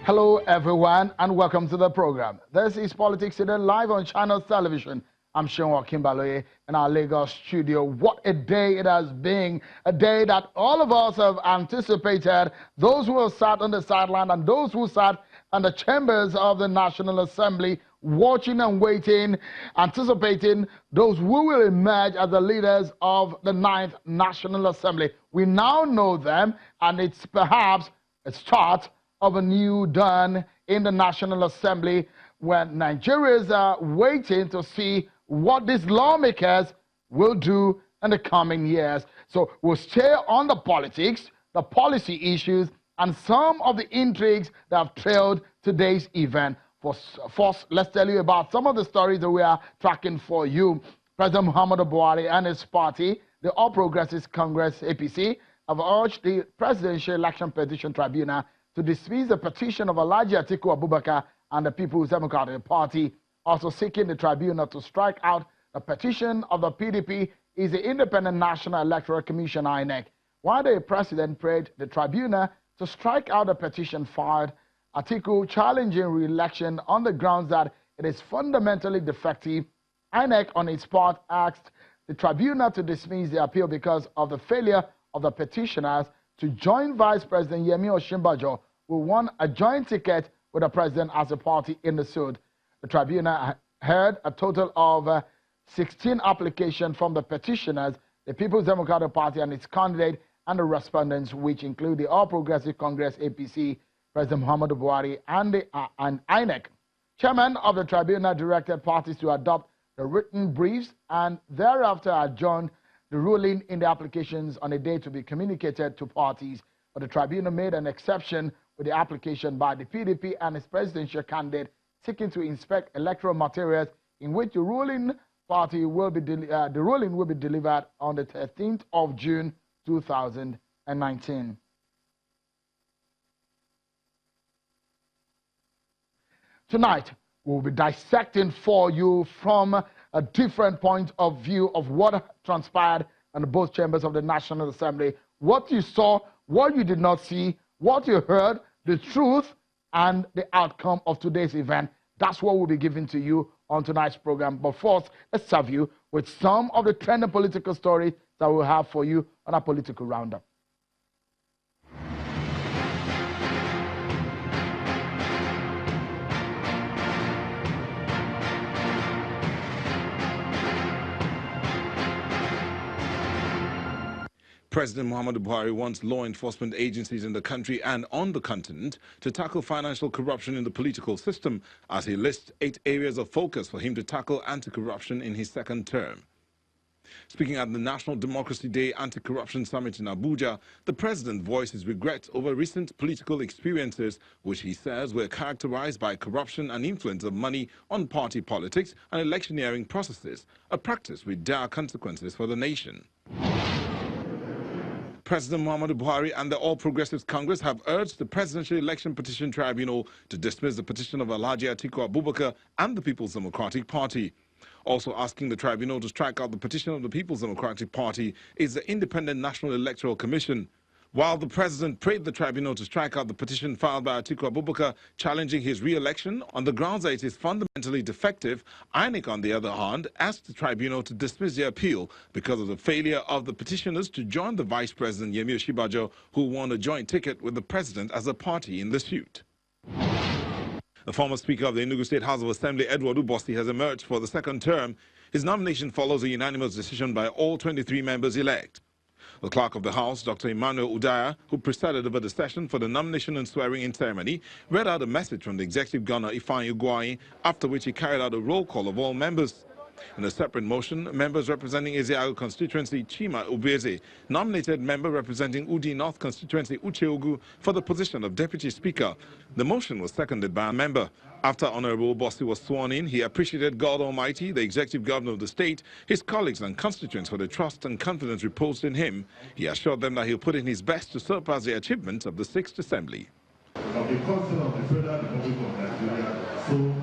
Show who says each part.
Speaker 1: Hello everyone and welcome to the program. This is Politics Today live on Channels Television. I'm Sean Kimbaloye in our Lagos studio. What a day it has been, a day that all of us have anticipated, those who have sat on the sideline and those who sat in the chambers of the National Assembly, watching and waiting, anticipating those who will emerge as the leaders of the 9th National Assembly. We now know them, and it's perhaps a start of a new dawn in the National Assembly when Nigerians are waiting to see what these lawmakers will do in the coming years. So we'll stay on the politics, the policy issues, and some of the intrigues that have trailed today's event. First, let's tell you about some of the stories that we are tracking for you. President Muhammadu Buhari and his party, the All Progressives Congress, APC, have urged the Presidential Election Petition Tribunal to dismiss the petition of Alhaji Atiku Abubakar and the People's Democratic Party, also seeking the tribunal to strike out the petition of the PDP is the Independent National Electoral Commission, INEC. While the president prayed the tribunal to strike out the petition filed, Atiku challenging re-election on the grounds that it is fundamentally defective, INEC on its part asked the tribunal to dismiss the appeal because of the failure of the petitioners to join Vice President Yemi Osinbajo, who won a joint ticket with the president as a party in the suit. The tribunal heard a total of 16 applications from the petitioners, the People's Democratic Party and its candidate, and the respondents, which include the All Progressive Congress, APC, President Muhammadu Buhari, and INEC. Chairman of the tribunal directed parties to adopt the written briefs and thereafter adjourned the ruling in the applications on a day to be communicated to parties. But the tribunal made an exception with the application by the PDP and its presidential candidate seeking to inspect electoral materials, in which the ruling will be delivered on the 13th of June 2019. Tonight, we'll be dissecting for you from a different point of view of what transpired in both chambers of the National Assembly. What you saw, what you did not see, what you heard, the truth, and the outcome of today's event. That's what we'll be giving to you on tonight's program. But first, let's serve you with some of the trending political stories that we'll have for you on our political roundup.
Speaker 2: President Muhammadu Buhari wants law enforcement agencies in the country and on the continent to tackle financial corruption in the political system, as he lists 8 areas of focus for him to tackle anti-corruption in his second term. Speaking at the National Democracy Day Anti-Corruption Summit in Abuja, the president voiced his regret over recent political experiences, which he says were characterized by corruption and influence of money on party politics and electioneering processes, a practice with dire consequences for the nation. President Muhammadu Buhari and the All Progressives Congress have urged the Presidential Election Petition Tribunal to dismiss the petition of Alhaji Atiku Abubakar and the People's Democratic Party. Also asking the tribunal to strike out the petition of the People's Democratic Party is the Independent National Electoral Commission. While the president prayed the tribunal to strike out the petition filed by Atiku Abubakar challenging his re-election on the grounds that it is fundamentally defective, INEC, on the other hand, asked the tribunal to dismiss the appeal because of the failure of the petitioners to join the Vice President Yemi Osinbajo, who won a joint ticket with the president as a party in the suit. The former Speaker of the Enugu State House of Assembly, Edward Ubosi, has emerged for the second term. His nomination follows a unanimous decision by all 23 members elect. The clerk of the House, Dr. Emmanuel Udaya, who presided over the session for the nomination and swearing-in ceremony, read out a message from the Executive Governor, Ifeanyi Ugwuanyi, after which he carried out a roll call of all members. In a separate motion, members representing Ezeagu constituency, Chima Ubeze, nominated member representing Udi North constituency, Uche Ugu, for the position of Deputy Speaker. The motion was seconded by a member. After Honorable Ubosi was sworn in, he appreciated God Almighty, the Executive Governor of the state, his colleagues and constituents for the trust and confidence reposed in him. He assured them that he'll put in his best to surpass the achievements of the 6th Assembly.
Speaker 3: Of the Council of the Federal Republic of Nigeria, so